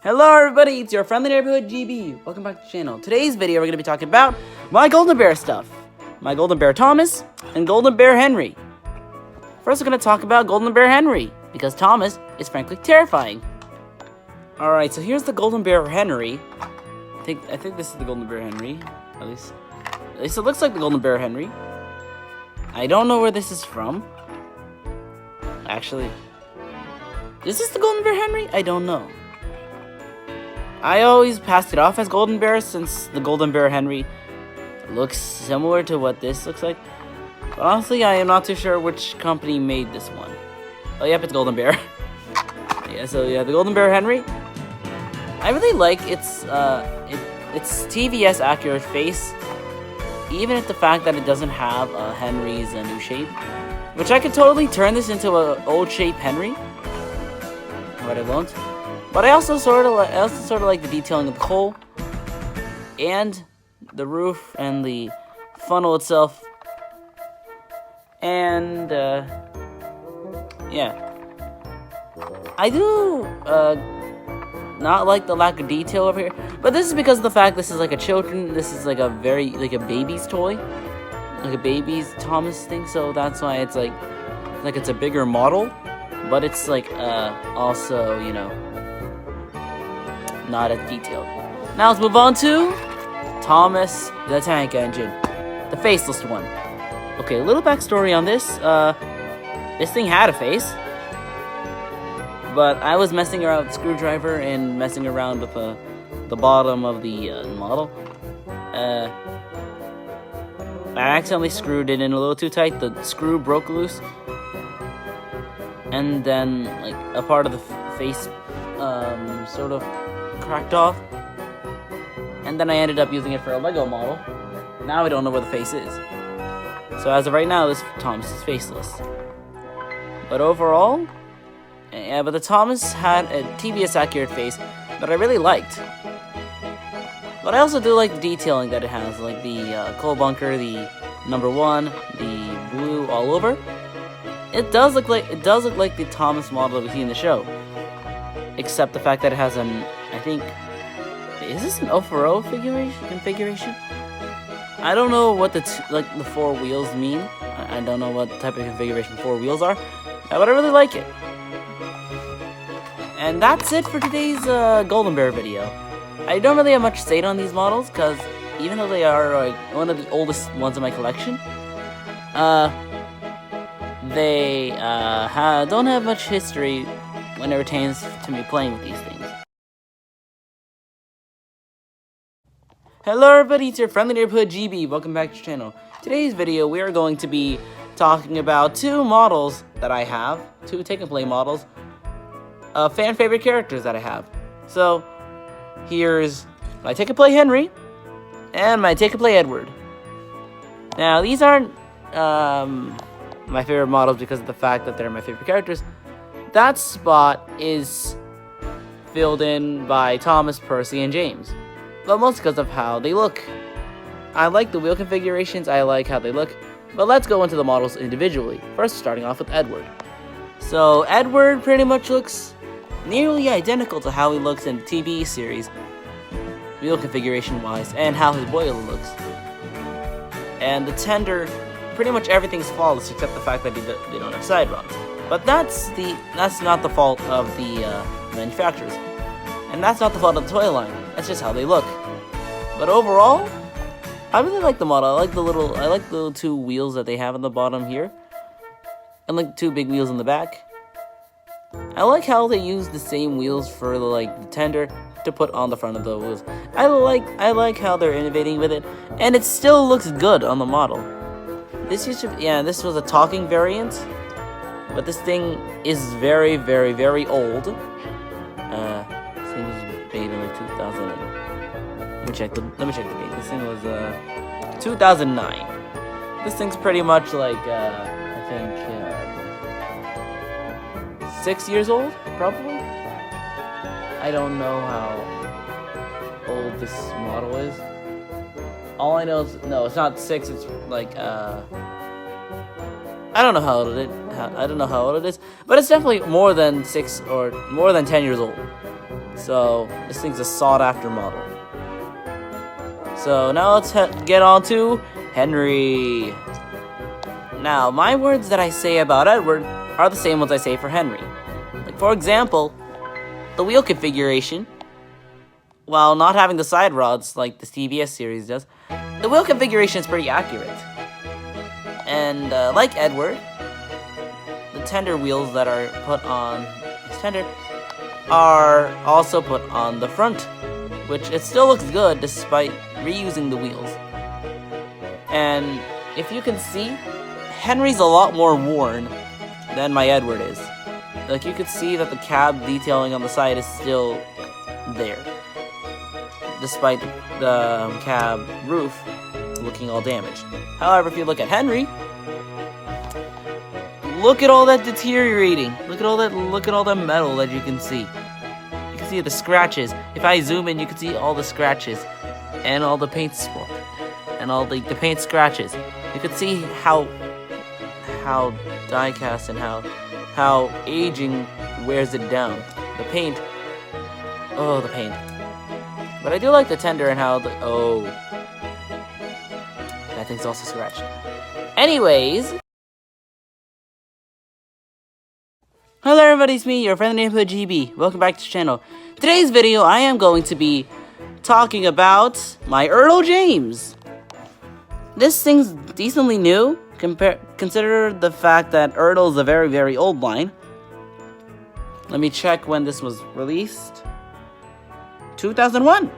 Hello everybody, it's your friendly neighborhood GB. Welcome back to the channel. Today's video we're going to be talking about my Golden Bear stuff. My Golden Bear Thomas and Golden Bear Henry. First we're going to talk about Golden Bear Henry, because Thomas is frankly terrifying. Alright, so here's the Golden Bear Henry. I think this is the Golden Bear Henry. At least it looks like the Golden Bear Henry. I don't know where this is from. Actually, is this the Golden Bear Henry? I don't know. I always passed it off as Golden Bear since the Golden Bear Henry looks similar to what this looks like. But honestly, I am not too sure which company made this one. Oh, yep, it's Golden Bear. The Golden Bear Henry. I really like its TVS accurate face, even at the fact that it doesn't have Henry's new shape, which I could totally turn this into an old shape Henry, but I won't. But I also sort of like the detailing of the coal and the roof and the funnel itself, and yeah, I do not like the lack of detail over here, but this is because of the fact this is like this is like a baby's toy, like a baby's Thomas thing, so that's why it's like it's a bigger model, but it's like also, you know, not as detailed. Now let's move on to Thomas the Tank Engine, the faceless one. Okay, a little backstory on this. This thing had a face, but I was messing around with the screwdriver and messing around with the bottom of the model. I accidentally screwed it in a little too tight. The screw broke loose, and then like a part of the face sort of cracked off, and then I ended up using it for a Lego model. Now I don't know where the face is, so as of right now, this Thomas is faceless. But overall, yeah, but the Thomas had a TVS accurate face that I really liked. But I also do like the detailing that it has, like the coal bunker, the number 1, the blue all over. It does look like the Thomas model that we see in the show, except the fact that it has an, I think, is this an 0-for-0 configuration? I don't know what the 4 wheels mean. I don't know what type of configuration 4 wheels are, but I really like it. And that's it for today's Golden Bear video. I don't really have much to say on these models, because even though they are one of the oldest ones in my collection, they don't have much history when it pertains to me playing with these things. Hello everybody, it's your friendly neighborhood GB. Welcome back to the channel. Today's video we are going to be talking about 2 models that I have, 2 take-and-play models of fan favorite characters that I have. So here's my take-and-play Henry and my take-and-play Edward. Now these aren't my favorite models because of the fact that they're my favorite characters. That spot is filled in by Thomas, Percy, and James, but mostly because of how they look. I like the wheel configurations, I like how they look, but let's go into the models individually. First, starting off with Edward. So Edward pretty much looks nearly identical to how he looks in the TV series, wheel configuration wise, and how his boiler looks. And the tender, pretty much everything's flawless except the fact that they don't have side rods. But that's not the fault of the manufacturers, and that's not the fault of the toy line. That's just how they look. But overall, I really like the model. I like the little 2 wheels that they have on the bottom here, and like 2 big wheels in the back. I like how they use the same wheels for the tender to put on the front of the wheels. I like how they're innovating with it, and it still looks good on the model. This was a talking variant, but this thing is very, very, very old. This thing was made in like 2000. Let me check the date. This thing was 2009. This thing's pretty much like I think 6 years old, probably. I don't know how old this model is. All I know is, no, it's not 6. It's like I don't know how old it is, but it's definitely more than 6 or more than 10 years old. So this thing's a sought-after model. So now let's get on to Henry. Now, my words that I say about Edward are the same ones I say for Henry. Like, for example, the wheel configuration, while not having the side rods like the CBS series does, the wheel configuration is pretty accurate. And like Edward, the tender wheels that are put on his tender are also put on the front, which it still looks good despite reusing the wheels. And if you can see, Henry's a lot more worn than my Edward is. Like, you could see that the cab detailing on the side is still there, despite the cab roof looking all damaged. However, if you look at Henry, look at all that deteriorating. Look at all that metal that you can see. You can see the scratches. If I zoom in, you can see all the scratches and all the paint spot and all the paint scratches. You can see how die cast and how aging wears it down. The paint. Oh, the paint. But I do like the tender and how that thing's also scratched. Anyways. Hello everybody, it's me, your friendly neighborhood GB. Welcome back to the channel. Today's video, I am going to be talking about my Ertl James. This thing's decently new. Consider the fact that Ertl is a very, very old line. Let me check when this was released. 2001.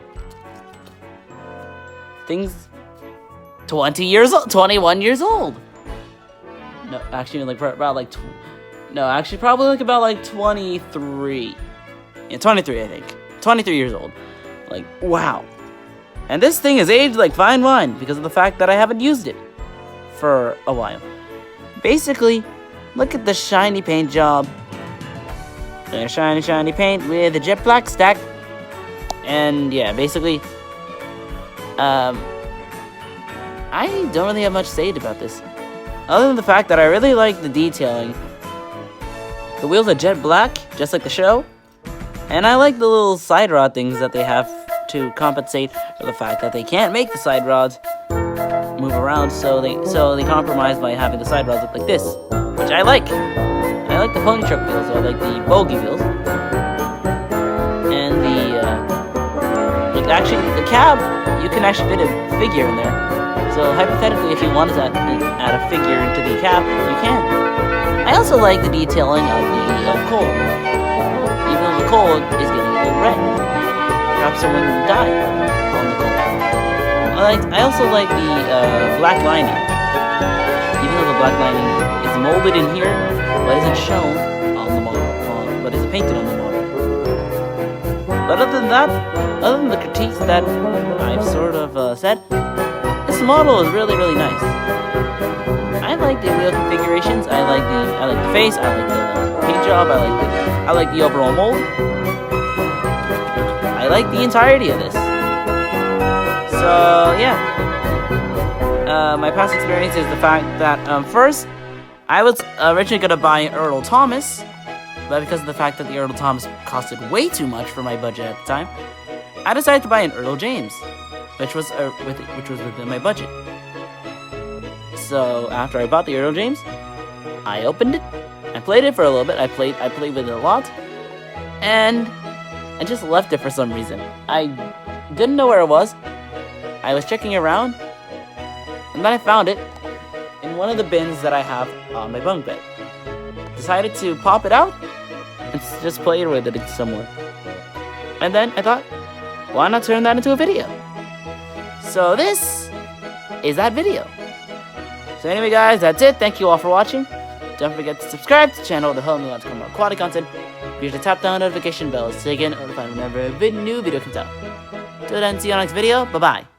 Thing's 21 years old. No, actually, like about like probably like about like 23. Yeah, 23, I think. 23 years old. Like, wow. And this thing is aged like fine wine because of the fact that I haven't used it for a while. Basically, look at the shiny paint job. Shiny paint with a jet black stack. And yeah, basically, I don't really have much to say about this, other than the fact that I really like the detailing. The wheels are jet black, just like the show, and I like the little side rod things that they have to compensate for the fact that they can't make the side rods move around, so they compromise by having the side rods look like this, which I like. I like the pony truck wheels, so I like the bogey wheels, and actually the cab, you can actually fit a figure in there. So hypothetically, if you wanted to add a figure into the cab, you can. I also like the detailing of the coal. Even though the coal is getting a little red. Perhaps someone died on the coal. I also like the black lining. Even though the black lining is molded in here, but isn't shown on the model, but is painted on the model. But other than that, other than the critiques that I've sort of said, this model is really, really nice. I like the wheel configurations. I like the face. I like the paint job. I like the overall mold. I like the entirety of this. So yeah, my past experience is the fact that first I was originally gonna buy an Ertl Thomas, but because of the fact that the Ertl Thomas costed way too much for my budget at the time, I decided to buy an Ertl James, which was within my budget. So after I bought the Ertl James, I opened it, I played it for a little bit. I played with it a lot, and I just left it for some reason. I didn't know where it was. I was checking around, and then I found it in one of the bins that I have on my bunk bed. Decided to pop it out and just play with it somewhere. And then I thought, why not turn that into a video? So this is that video. So anyway guys, that's it. Thank you all for watching. Don't forget to subscribe to the channel to help me out to come more quality content. Be sure to tap down notification bells so you get notified whenever a new video comes out. Till then, see you on the next video. Bye bye.